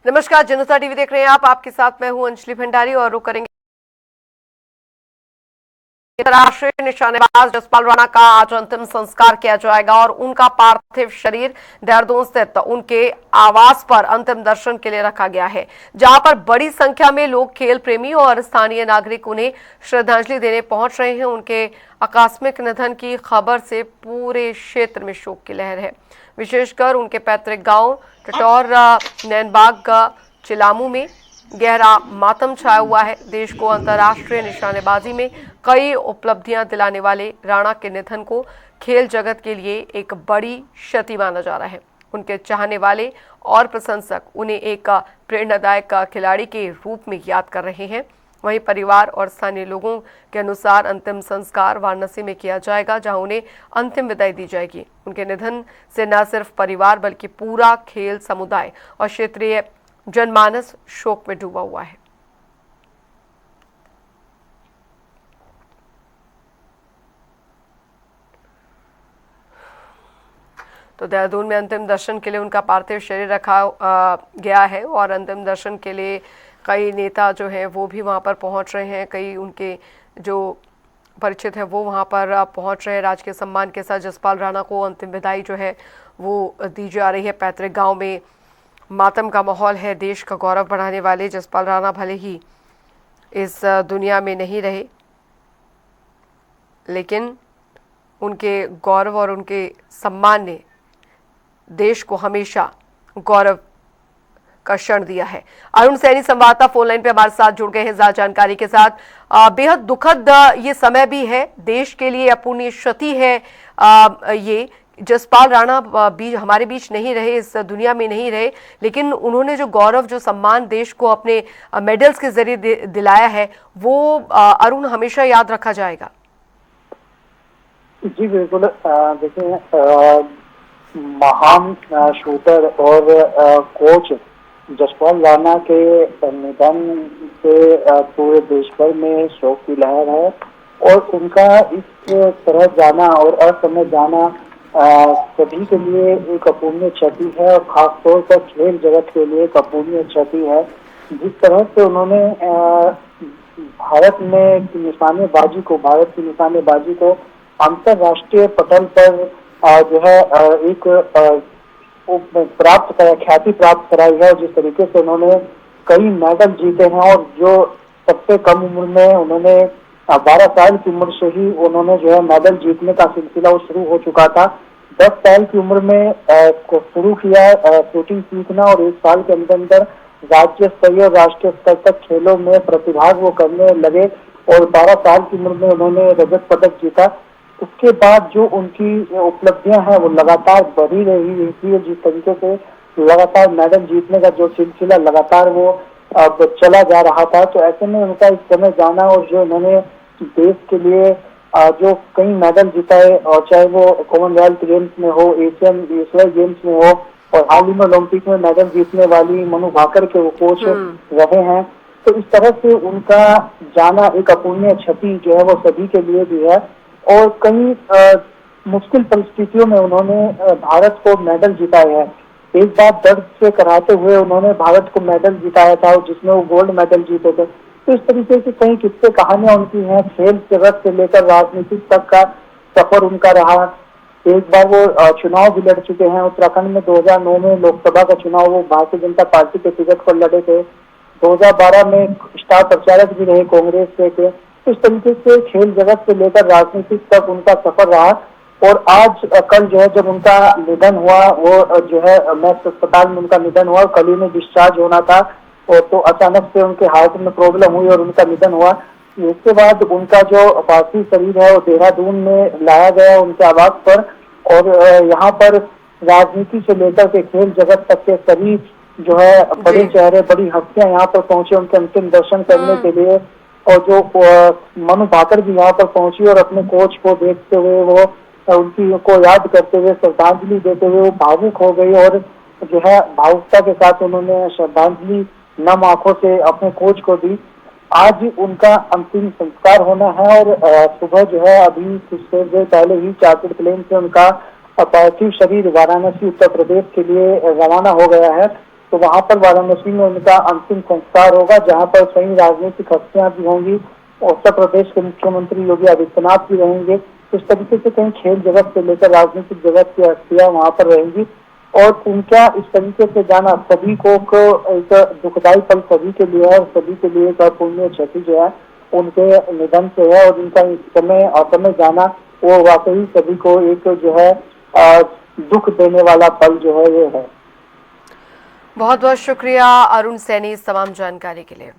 नमस्कार, जनता टीवी देख रहे हैं आप। आपके साथ मैं हूं अंजलि भंडारी और रुक करेंगे राष्ट्रीय निशानेबाज जसपाल राणा का आज अंतिम संस्कार किया जाएगा और उनका पार्थिव शरीर देहरादून स्थित उनके आवास पर अंतिम दर्शन के लिए रखा गया है, जहां पर बड़ी संख्या में लोग, खेल प्रेमी और स्थानीय नागरिक उन्हें श्रद्धांजलि देने पहुंच रहे हैं। उनके आकस्मिक निधन की खबर से पूरे क्षेत्र में शोक की लहर है। विशेषकर उनके पैतृक गांव टटौर, नैनबाग, चिलामू में गहरा मातम छाया हुआ है। देश को अंतर्राष्ट्रीय निशानेबाजी में कई उपलब्धियां दिलाने वाले राणा के निधन को खेल जगत के लिए एक बड़ी क्षति माना जा रहा है। उनके चाहने वाले और प्रशंसक उन्हें एक प्रेरणादायक खिलाड़ी के रूप में याद कर रहे हैं। वहीं परिवार और स्थानीय लोगों के अनुसार अंतिम संस्कार वाराणसी में किया जाएगा, जहां उन्हें अंतिम विदाई दी जाएगी। उनके निधन से न सिर्फ परिवार बल्कि पूरा खेल समुदाय और क्षेत्रीय जनमानस शोक में डूबा हुआ है। तो देहरादून में अंतिम दर्शन के लिए उनका पार्थिव शरीर रखा गया है और अंतिम दर्शन के लिए कई नेता जो हैं वो भी वहां पर पहुंच रहे हैं। कई उनके जो परिचित है वो वहां पर पहुंच रहे हैं। राजकीय सम्मान के साथ जसपाल राणा को अंतिम विदाई जो है वो दी जा रही है। पैतृक गांव में मातम का माहौल है। देश का गौरव बढ़ाने वाले जसपाल राणा भले ही इस दुनिया में नहीं रहे, लेकिन उनके गौरव और उनके सम्मान ने देश को हमेशा गौरव का क्षण दिया है। अरुण सैनी संवाददाता फोन लाइन पे हमारे साथ जुड़ गए हैं ज्यादा जानकारी के साथ। बेहद दुखद ये समय भी है देश के लिए, अपूर्णीय क्षति है। ये जसपाल राणा हमारे बीच नहीं रहे, इस दुनिया में नहीं रहे, लेकिन उन्होंने जो गौरव, जो सम्मान देश को अपने मेडल्स के जरिए दिलाया है, वो अरुण हमेशा याद रखा जाएगा। जी बिल्कुल। देखिए, महान शूटर और कोच जसपाल राणा के निधन से पूरे देश भर में शोक की लहर है और उनका इस तरह जाना और असमय जाना सभी के लिए एक अपूर्णीय क्षति है और खासतौर पर खेल जगत के लिए एक अपूर्णीय क्षति है। जिस तरह से उन्होंने भारत की निशानेबाजी को अंतरराष्ट्रीय पटल पर जो है एक ख्याति प्राप्त कराई है, जिस तरीके से उन्होंने कई मेडल जीते हैं और जो सबसे कम उम्र में उन्होंने 12 साल की उम्र से ही उन्होंने जो है मेडल जीतने का सिलसिला वो शुरू हो चुका था। 10 साल की उम्र में शुरू किया शूटिंग सीखना और 1 साल के अंदर राज्य स्तरीय और राष्ट्रीय स्तर तक खेलों में प्रतिभाग वो करने लगे और 12 साल की उम्र में उन्होंने रजत पदक जीता। उसके बाद जो उनकी उपलब्धियां हैं वो लगातार बढ़ी रही थी। जिस तरीके से लगातार मेडल जीतने का जो सिलसिला लगातार वो चला जा रहा था, तो ऐसे में उनका इस समय जाना और जो उन्होंने देश के लिए जो कई मेडल जीताए, और चाहे वो कॉमनवेल्थ गेम्स में हो, एशियन गेम्स में हो, और हाल ही में ओलंपिक में मेडल जीतने वाली मनु भाकर के वो कोच रहे हैं, तो इस तरह से उनका जाना एक अपूर्णीय क्षति जो है वो सभी के लिए भी है। और कई मुश्किल परिस्थितियों में उन्होंने भारत को मेडल जिताए हैं। एक बार दर्द से कराते हुए उन्होंने भारत को मेडल जिताया था जिसमें वो गोल्ड मेडल जीते थे। तो इस तरीके से कई किस्से कहानियां उनकी हैं। खेल जगत से लेकर राजनीतिक तक का सफर उनका रहा। एक बार वो चुनाव भी लड़ चुके हैं। उत्तराखंड में 2009 में लोकसभा का चुनाव वो भारतीय जनता पार्टी के टिकट पर लड़े थे। 2012 में स्टार प्रचारक भी रहे कांग्रेस से। इस तरीके से खेल जगत से लेकर राजनीतिक तक उनका सफर रहा। और आज कल जो है जब उनका निधन हुआ, वो जो है मैक्स अस्पताल में उनका निधन हुआ, कल ही में डिस्चार्ज होना था और तो अचानक से उनके हार्ट में प्रॉब्लम हुई और उनका निधन हुआ। इसके बाद उनका जो पार्थिव शरीर है वो देहरादून में लाया गया उनके आवास पर, और यहाँ पर राजनीति से लेकर के खेल जगत तक के सभी जो है बड़े चेहरे, बड़ी हस्तियां यहाँ पर पहुंचे उनके अंतिम दर्शन करने के लिए। और जो मनु भाकर भी यहाँ पर पहुंची और अपने कोच को देखते हुए, वो उनकी को याद करते हुए, श्रद्धांजलि देते हुए वो भावुक हो गई और जो है भावुकता के साथ उन्होंने श्रद्धांजलि नम आंखों से अपने कोच को दी। आज उनका अंतिम संस्कार होना है और सुबह जो है अभी कुछ देर पहले ही चार्टर्ड प्लेन से उनका पार्थिव शरीर वाराणसी उत्तर प्रदेश के लिए रवाना हो गया है। तो वहां पर वाराणसी में उनका अंतिम संस्कार होगा, जहां पर कई राजनीतिक हस्तियां भी होंगी। उत्तर प्रदेश के मुख्यमंत्री योगी आदित्यनाथ भी रहेंगे। इस तरीके से कई खेल जगत से लेकर राजनीतिक जगत की हस्तियां वहां पर रहेंगी और उनका इस तरीके से जाना सभी को एक दुखदायी पल सभी के लिए है और सभी के लिए एक अपूर्णीय क्षति जो है उनके निधन से है और उनका इस समय असमय जाना वो वाकई सभी को एक जो है दुख देने वाला पल जो है वो है। बहुत बहुत शुक्रिया अरुण सैनी इस तमाम जानकारी के लिए।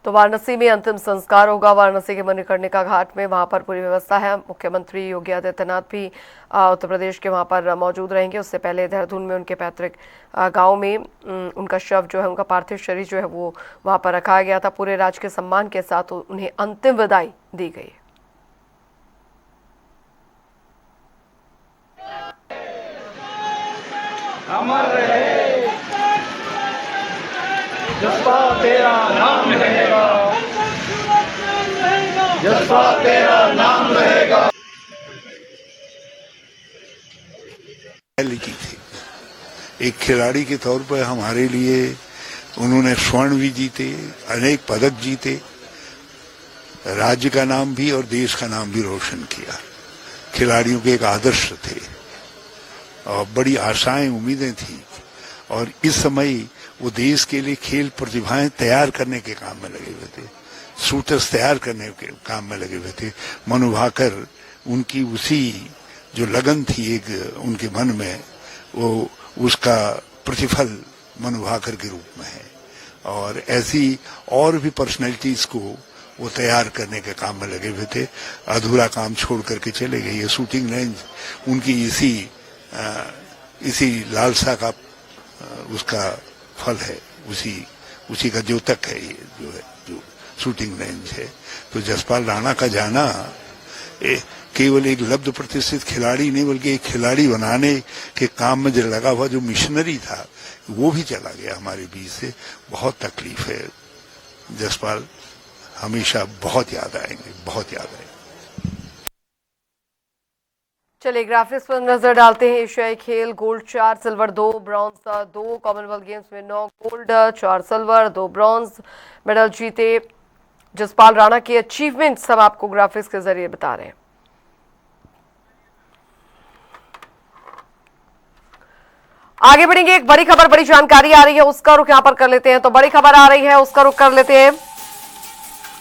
तो वाराणसी में अंतिम संस्कार होगा। वाराणसी के मणिकर्णिका घाट में वहां पर पूरी व्यवस्था है। मुख्यमंत्री योगी आदित्यनाथ भी उत्तर प्रदेश के वहां पर मौजूद रहेंगे। उससे पहले देहरादून में उनके पैतृक गांव में उनका शव जो है, उनका पार्थिव शरीर जो है वो वहां पर रखा गया था। पूरे राजकीय सम्मान के साथ उन्हें अंतिम विदाई दी गई। अमर रहे जज्बा तेरा नाम रहेगा, जज्बा तेरा नाम रहेगा। लिखी थी एक खिलाड़ी के तौर पर हमारे लिए उन्होंने स्वर्ण भी जीते, अनेक पदक जीते, राज्य का नाम भी और देश का नाम भी रोशन किया। खिलाड़ियों के एक आदर्श थे और बड़ी आशाएं उम्मीदें थी और इस समय वो देश के लिए खेल प्रतिभाएं तैयार करने के काम में लगे हुए थे, शूटर्स तैयार करने के काम में लगे हुए थे। मनु भाकर उनकी उसी जो लगन थी एक उनके मन में, वो उसका प्रतिफल मनु भाकर के रूप में है और ऐसी और भी पर्सनैलिटीज को वो तैयार करने के काम में लगे हुए थे। अधूरा काम छोड़ करके चले गए। ये शूटिंग रेंज उनकी इसी लालसा का उसका फल है, उसी का द्योतक है ये जो शूटिंग रेंज है। तो जसपाल राणा का जाना केवल एक लब्ध प्रतिष्ठित खिलाड़ी नहीं बल्कि एक खिलाड़ी बनाने के काम में जो लगा हुआ जो मिशनरी था वो भी चला गया हमारे बीच से। बहुत तकलीफ है। जसपाल हमेशा बहुत याद आएंगे, बहुत याद आएंगे। चलिए ग्राफिक्स पर नजर डालते हैं। एशियाई खेल gold 4 silver 2 bronze 2, Commonwealth games में 9 गोल्ड 4 सिल्वर 2 ब्रॉन्ज मेडल जीते जसपाल राणा की अचीवमेंट्स हम आपको ग्राफिक्स के जरिए बता रहे हैं। आगे बढ़ेंगे। एक बड़ी खबर, बड़ी जानकारी आ रही है, उसका रुख यहां पर कर लेते हैं। तो बड़ी खबर आ रही है, उसका रुख कर लेते हैं।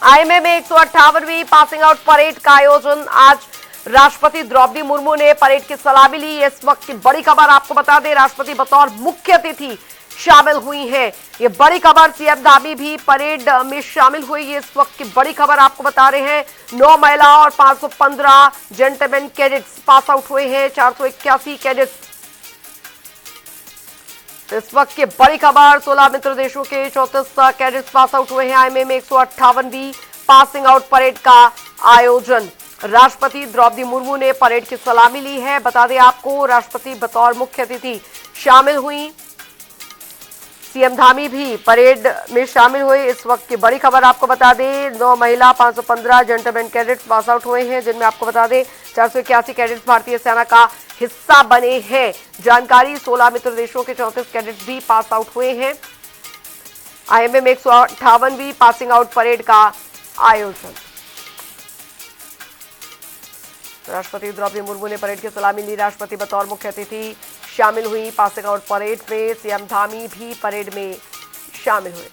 आईएमए में 158वीं पासिंग आउट परेड का आयोजन आज राष्ट्रपति द्रौपदी मुर्मू ने परेड की सलामी ली। इस वक्त की बड़ी खबर आपको बता दें, राष्ट्रपति बतौर मुख्य अतिथि शामिल हुई हैं। ये बड़ी खबर, सीएम धामी भी परेड में शामिल हुई। ये इस वक्त की बड़ी खबर आपको बता रहे हैं। 9 महिला और 515 जेंटलमैन कैडेट्स पास आउट हुए हैं। 481 कैडेट्स इस वक्त की बड़ी खबर। 16 मित्र देशों के 34 कैडेट्स पास आउट हुए हैं। आईएमए में 158वीं पासिंग आउट परेड का आयोजन। राष्ट्रपति द्रौपदी मुर्मू ने परेड की सलामी ली है। बता दें आपको, राष्ट्रपति बतौर मुख्य अतिथि शामिल हुई। सीएम धामी भी परेड में शामिल हुए। इस वक्त की बड़ी खबर आपको बता दें, 9 महिला 515 जेंटलमैन कैडेट्स पास आउट हुए हैं, जिनमें आपको बता दें 481 कैडेट्स भारतीय सेना का हिस्सा बने हैं। जानकारी, 16 मित्र देशों के 34 कैडेट्स भी पास आउट हुए हैं। आईएमए में 158वीं पासिंग आउट परेड का आयोजन। राष्ट्रपति द्रौपदी मुर्मू ने परेड की सलामी ली। राष्ट्रपति बतौर मुख्य अतिथि शामिल हुई पासिंग आउट परेड में। सीएम धामी भी परेड में शामिल हुए।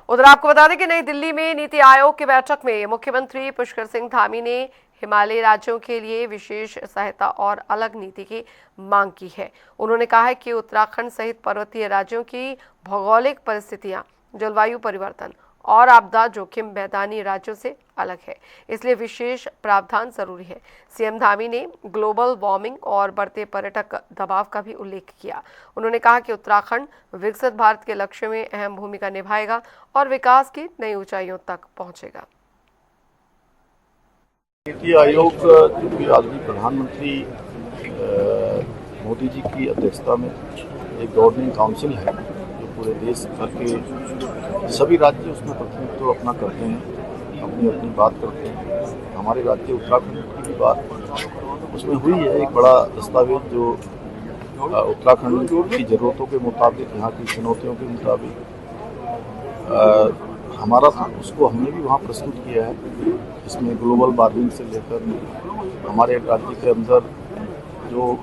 उधर आपको बता दें कि नई दिल्ली में नीति आयोग की बैठक में मुख्यमंत्री पुष्कर सिंह धामी ने हिमालयी राज्यों के लिए विशेष सहायता और अलग नीति की मांग की है। उन्होंने कहा है कि उत्तराखंड सहित पर्वतीय राज्यों की भौगोलिक परिस्थितियां, जलवायु परिवर्तन और आपदा जोखिम मैदानी राज्यों से अलग है, इसलिए विशेष प्रावधान जरूरी है। सीएम धामी ने ग्लोबल वार्मिंग और बढ़ते पर्यटक दबाव का भी उल्लेख किया। उन्होंने कहा कि उत्तराखंड विकसित भारत के लक्ष्य में अहम भूमिका निभाएगा और विकास की नई ऊंचाइयों तक पहुंचेगा। नीति आयोग जो कि आदरणीय प्रधानमंत्री मोदी जी की अध्यक्षता में एक गवर्निंग काउंसिल है जो पूरे देश भर के सभी राज्य उसमें प्रतिनिधित्व अपना करते हैं, अपनी अपनी बात करते हैं। हमारे राज्य उत्तराखंड की भी बात उसमें हुई है। एक बड़ा दस्तावेज जो उत्तराखंड की ज़रूरतों के मुताबिक, यहाँ की चुनौतियों के मुताबिक हमारा था, उसको हमने भी वहाँ प्रस्तुत किया है। इसमें ग्लोबल वार्मिंग से लेकर हमारे राज्य के अंदर जो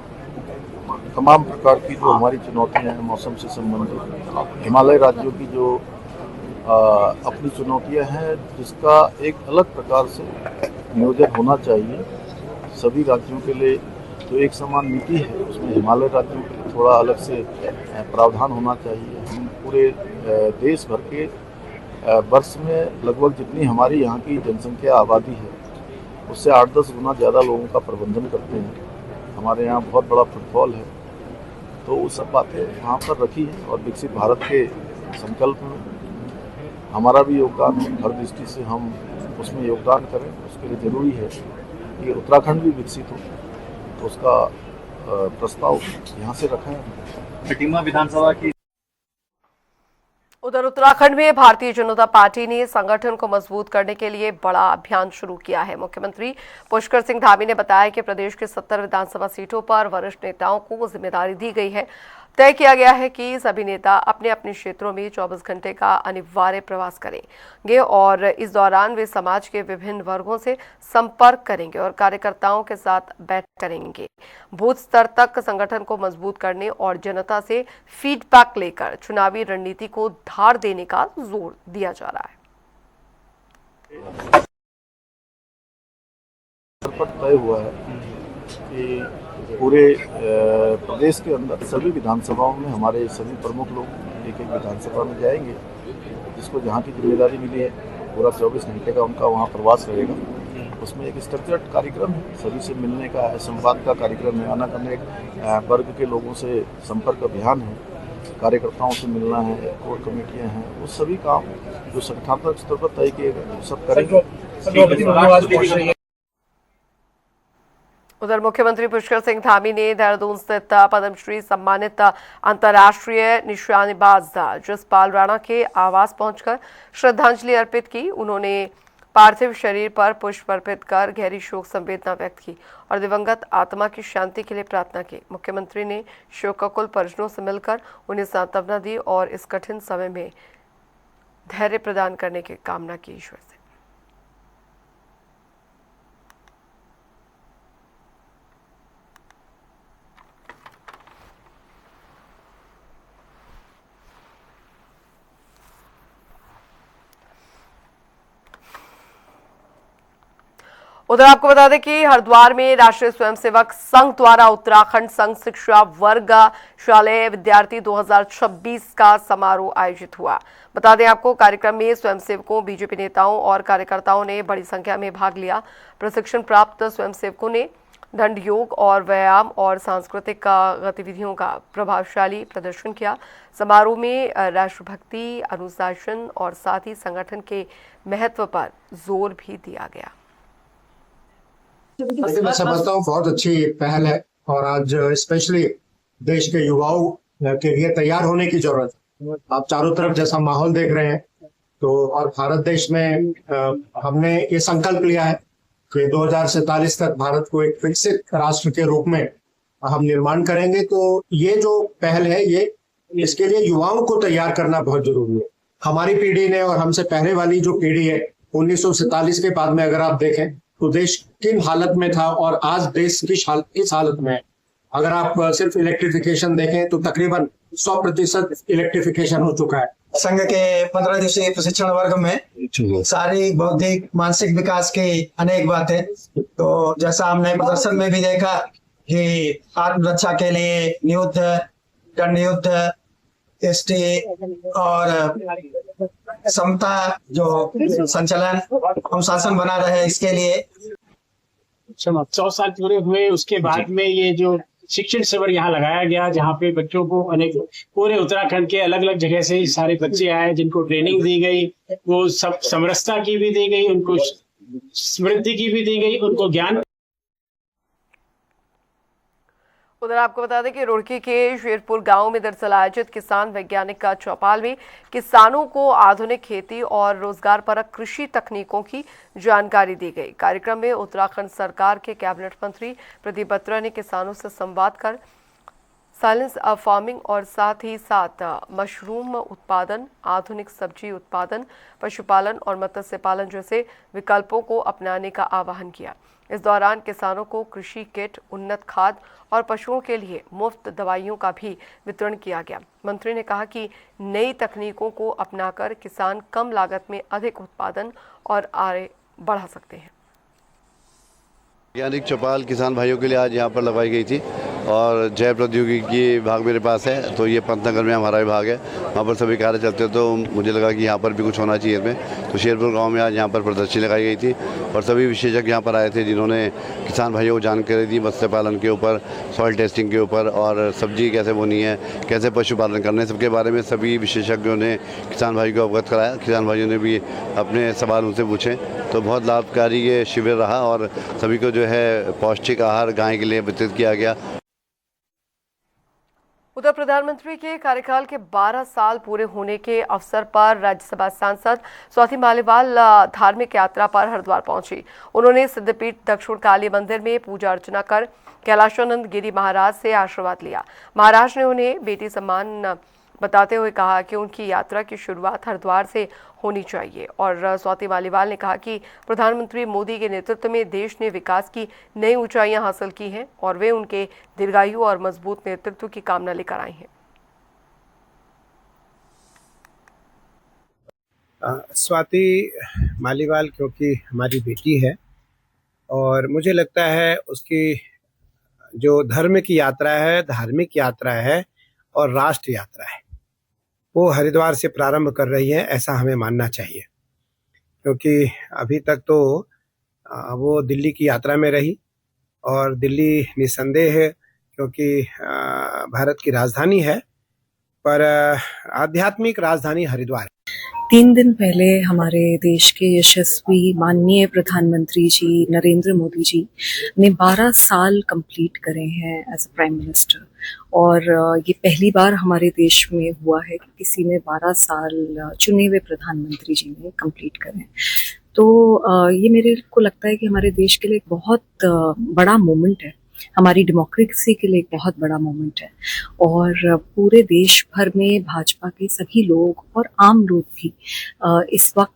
तमाम प्रकार की जो हमारी चुनौतियाँ हैं मौसम से संबंधित, हिमालय राज्यों की जो अपनी चुनौतियाँ हैं, जिसका एक अलग प्रकार से नियोजन होना चाहिए। सभी राज्यों के लिए जो एक समान नीति है, उसमें हिमालय राज्यों के लिए थोड़ा अलग से प्रावधान होना चाहिए। हम पूरे देश भर के वर्ष में लगभग जितनी हमारी यहाँ की जनसंख्या आबादी है, उससे 8-10 गुना ज़्यादा लोगों का प्रबंधन करते हैं। हमारे यहाँ बहुत बड़ा फुटफॉल है, तो वो सब बातें वहाँ पर रखी है। और विकसित भारत के संकल्प में हमारा भी योगदान है, हर दृष्टि से हम उसमें योगदान करें। उसके लिए ज़रूरी है कि उत्तराखंड भी विकसित हो, तो उसका प्रस्ताव यहाँ से रखा है। कटिमा विधानसभा की उधर उत्तराखंड में भारतीय जनता पार्टी ने संगठन को मजबूत करने के लिए बड़ा अभियान शुरू किया है। मुख्यमंत्री पुष्कर सिंह धामी ने बताया कि प्रदेश के 70 विधानसभा सीटों पर वरिष्ठ नेताओं को जिम्मेदारी दी गई है। तय किया गया है कि सभी नेता अपने अपने क्षेत्रों में 24 घंटे का अनिवार्य प्रवास करेंगे और इस दौरान वे समाज के विभिन्न वर्गों से संपर्क करेंगे और कार्यकर्ताओं के साथ बैठक करेंगे। बूथ स्तर तक संगठन को मजबूत करने और जनता से फीडबैक लेकर चुनावी रणनीति को धार देने का जोर दिया जा रहा है। तय हुआ है कि पूरे प्रदेश के अंदर सभी विधानसभाओं में हमारे सभी प्रमुख लोग एक एक विधानसभा में जाएंगे, जिसको जहाँ की जिम्मेदारी मिली है पूरा 24 घंटे का उनका वहाँ प्रवास रहेगा। उसमें एक स्ट्रक्चर्ड कार्यक्रम है, सभी से मिलने का है, संवाद का कार्यक्रम है, अनेक वर्ग के लोगों से संपर्क अभियान है, कार्यकर्ताओं से मिलना है, कोर कमेटियाँ हैं, वो सभी काम जो संगठनात्मक स्तर पर तय किए गए सब करेंगे। उधर मुख्यमंत्री पुष्कर सिंह धामी ने देहरादून स्थित पद्मश्री सम्मानित अंतर्राष्ट्रीय निशानेबाज जसपाल राणा के आवास पहुंचकर श्रद्धांजलि अर्पित की। उन्होंने पार्थिव शरीर पर पुष्प अर्पित कर गहरी शोक संवेदना व्यक्त की और दिवंगत आत्मा की शांति के लिए प्रार्थना की। मुख्यमंत्री ने शोकाकुल परिजनों से मिलकर उन्हें सांत्वना दी और इस कठिन समय में धैर्य प्रदान करने की कामना की ईश्वर से। उधर आपको बता दें कि हरिद्वार में राष्ट्रीय स्वयंसेवक संघ द्वारा उत्तराखंड संघ शिक्षा वर्ग शालेय विद्यार्थी 2026 का समारोह आयोजित हुआ। बता दें आपको, कार्यक्रम में स्वयंसेवकों, बीजेपी नेताओं और कार्यकर्ताओं ने बड़ी संख्या में भाग लिया। प्रशिक्षण प्राप्त स्वयंसेवकों ने दंड योग और व्यायाम और सांस्कृतिक गतिविधियों का प्रभावशाली प्रदर्शन किया। समारोह में राष्ट्रभक्ति, अनुशासन और साथ ही संगठन के महत्व पर जोर भी दिया गया। मैं समझता हूँ बहुत अच्छी पहल है और आज स्पेशली देश के युवाओं के लिए तैयार होने की जरूरत है। आप चारों तरफ जैसा माहौल देख रहे हैं, तो और भारत देश में हमने ये संकल्प लिया है कि 2047 तक भारत को एक विकसित राष्ट्र के रूप में हम निर्माण करेंगे। तो ये जो पहल है, ये इसके लिए युवाओं को तैयार करना बहुत जरूरी है। हमारी पीढ़ी ने और हमसे पहले वाली जो पीढ़ी है, 1947 के बाद में अगर आप देखें तो देश किन हालत में था और आज देश की इस हालत में है। अगर आप सिर्फ इलेक्ट्रिफिकेशन देखें तो तकरीबन 100% इलेक्ट्रिफिकेशन हो चुका है। संघ के 15 दिवसीय प्रशिक्षण वर्ग में शारीरिक, बौद्धिक, मानसिक विकास की अनेक बातें, तो जैसा हमने प्रदर्शन में भी देखा कि आत्मरक्षा के लिए नियुद्ध, दंड युद्ध, एसटी और समता जो संचालन अनुशासन बना रहे, इसके लिए 100 साल पूरे हुए। उसके बाद में ये जो शिक्षण शिविर यहाँ लगाया गया, जहाँ पे बच्चों को अनेक पूरे उत्तराखंड के अलग अलग जगह से सारे बच्चे आए, जिनको ट्रेनिंग दी गई, वो सब समरसता की भी दी गई, उनको स्मृति की भी दी गई, उनको ज्ञान। उधर आपको बता दें कि रुड़की के शेरपुर गांव में दरअसल आयोजित किसान वैज्ञानिक का चौपाल में किसानों को आधुनिक खेती और रोजगार परक कृषि तकनीकों की जानकारी दी गई। कार्यक्रम में उत्तराखंड सरकार के कैबिनेट मंत्री प्रदीप बत्रा ने किसानों से संवाद कर साइलेंस फार्मिंग और साथ ही साथ मशरूम उत्पादन, आधुनिक सब्जी उत्पादन, पशुपालन और मत्स्य पालन जैसे विकल्पों को अपनाने का आह्वान किया। इस दौरान किसानों को कृषि किट, उन्नत खाद और पशुओं के लिए मुफ्त दवाइयों का भी वितरण किया गया। मंत्री ने कहा कि नई तकनीकों को अपनाकर किसान कम लागत में अधिक उत्पादन और आय बढ़ा सकते हैं। वैज्ञानिक चौपाल किसान भाइयों के लिए आज यहाँ पर लगवाई गई थी और जय प्रौद्योगिकी विभाग मेरे पास है, तो ये पंतनगर में हमारा विभाग है, वहाँ पर सभी कार्य चलते हैं, तो मुझे लगा कि यहाँ पर भी कुछ होना चाहिए इसमें। तो शेरपुर गांव में आज यहाँ पर प्रदर्शनी लगाई गई थी और सभी विशेषज्ञ यहाँ पर आए थे जिन्होंने किसान भाइयों को जानकारी दी मत्स्य पालन के ऊपर, सॉइल टेस्टिंग के ऊपर और सब्जी कैसे बोनी है, कैसे पशुपालन करना है, सबके बारे में सभी विशेषज्ञों ने किसान भाई को अवगत कराया। किसान भाइयों ने भी अपने सवाल उनसे पूछे, तो बहुत लाभकारी ये शिविर रहा और सभी को जो है पौष्टिक आहार गाय के लिए वितरित किया गया। उधर प्रधानमंत्री के कार्यकाल के 12 साल पूरे होने के अवसर पर राज्यसभा सांसद स्वाति मालीवाल धार्मिक यात्रा पर हरिद्वार पहुंची। उन्होंने सिद्धपीठ दक्षिण काली मंदिर में पूजा अर्चना कर कैलाशानंद गिरी महाराज से आशीर्वाद लिया। महाराज ने उन्हें बेटी सम्मान बताते हुए कहा कि उनकी यात्रा की शुरुआत हरिद्वार से होनी चाहिए और स्वाति मालीवाल ने कहा कि प्रधानमंत्री मोदी के नेतृत्व में देश ने विकास की नई ऊंचाइयां हासिल की हैं और वे उनके दीर्घायु और मजबूत नेतृत्व की कामना लेकर आई हैं। स्वाति मालीवाल क्योंकि हमारी बेटी है और मुझे लगता है उसकी जो धर्म की यात्रा है, धार्मिक यात्रा है और राष्ट्र यात्रा है, वो हरिद्वार से प्रारंभ कर रही है, ऐसा हमें मानना चाहिए। क्योंकि अभी तक तो वो दिल्ली की यात्रा में रही और दिल्ली निस्संदेह है क्योंकि भारत की राजधानी है, पर आध्यात्मिक राजधानी हरिद्वार है। 3 दिन पहले हमारे देश के यशस्वी माननीय प्रधानमंत्री जी नरेंद्र मोदी जी ने 12 साल कंप्लीट करे हैं एज अ प्राइम मिनिस्टर और ये पहली बार हमारे देश में हुआ है कि किसी ने 12 साल चुने हुए प्रधानमंत्री जी ने कंप्लीट करे। तो ये मेरे को लगता है कि हमारे देश के लिए एक बहुत बड़ा मोमेंट है, हमारी डेमोक्रेसी के लिए एक बहुत बड़ा मोमेंट है और पूरे देश भर में भाजपा के सभी लोग और आम लोग भी इस वक्त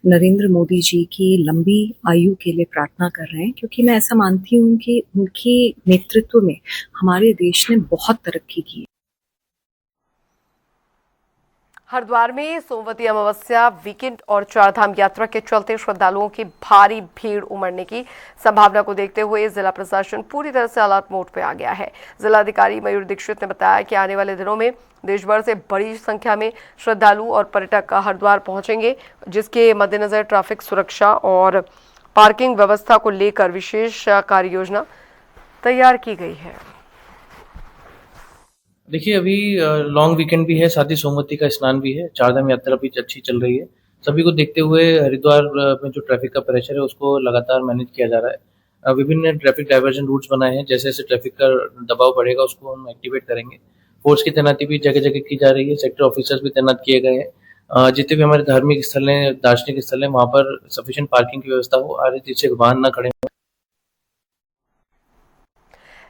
नरेंद्र मोदी जी की लंबी आयु के लिए प्रार्थना कर रहे हैं, क्योंकि मैं ऐसा मानती हूँ कि उनके नेतृत्व में हमारे देश ने बहुत तरक्की की। हरिद्वार में सोमवती अमावस्या वीकेंड और चारधाम यात्रा के चलते श्रद्धालुओं की भारी भीड़ उमड़ने की संभावना को देखते हुए जिला प्रशासन पूरी तरह से अलर्ट मोड पे आ गया है। जिलाधिकारी मयूर दीक्षित ने बताया कि आने वाले दिनों में देश भर से बड़ी संख्या में श्रद्धालु और पर्यटक हरिद्वार पहुंचेंगे, जिसके मद्देनजर ट्रैफिक सुरक्षा और पार्किंग व्यवस्था को लेकर विशेष कार्य योजना तैयार की गई है। देखिए, अभी लॉन्ग वीकेंड भी है, साथ ही सोमवती का स्नान भी है, चारधाम यात्रा भी अच्छी चल रही है। सभी को देखते हुए हरिद्वार में जो ट्रैफिक का प्रेशर है उसको लगातार मैनेज किया जा रहा है। विभिन्न ट्रैफिक डाइवर्जन रूट्स बनाए हैं, जैसे जैसे ट्रैफिक का दबाव बढ़ेगा उसको हम एक्टिवेट करेंगे। फोर्स की तैनाती भी जगह जगह की जा रही है, सेक्टर ऑफिसर्स भी तैनात किए गए हैं। जितने भी हमारे धार्मिक स्थल हैं, दार्शनिक स्थल हैं, वहाँ पर सफिशिएंट पार्किंग की व्यवस्था हो, आगे पीछे वाहन न खड़े।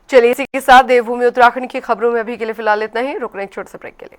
चलिए, इसी के साथ देवभूमि उत्तराखंड की खबरों में अभी के लिए फिलहाल इतना ही। रुक रहे एक छोटे से ब्रेक के लिए।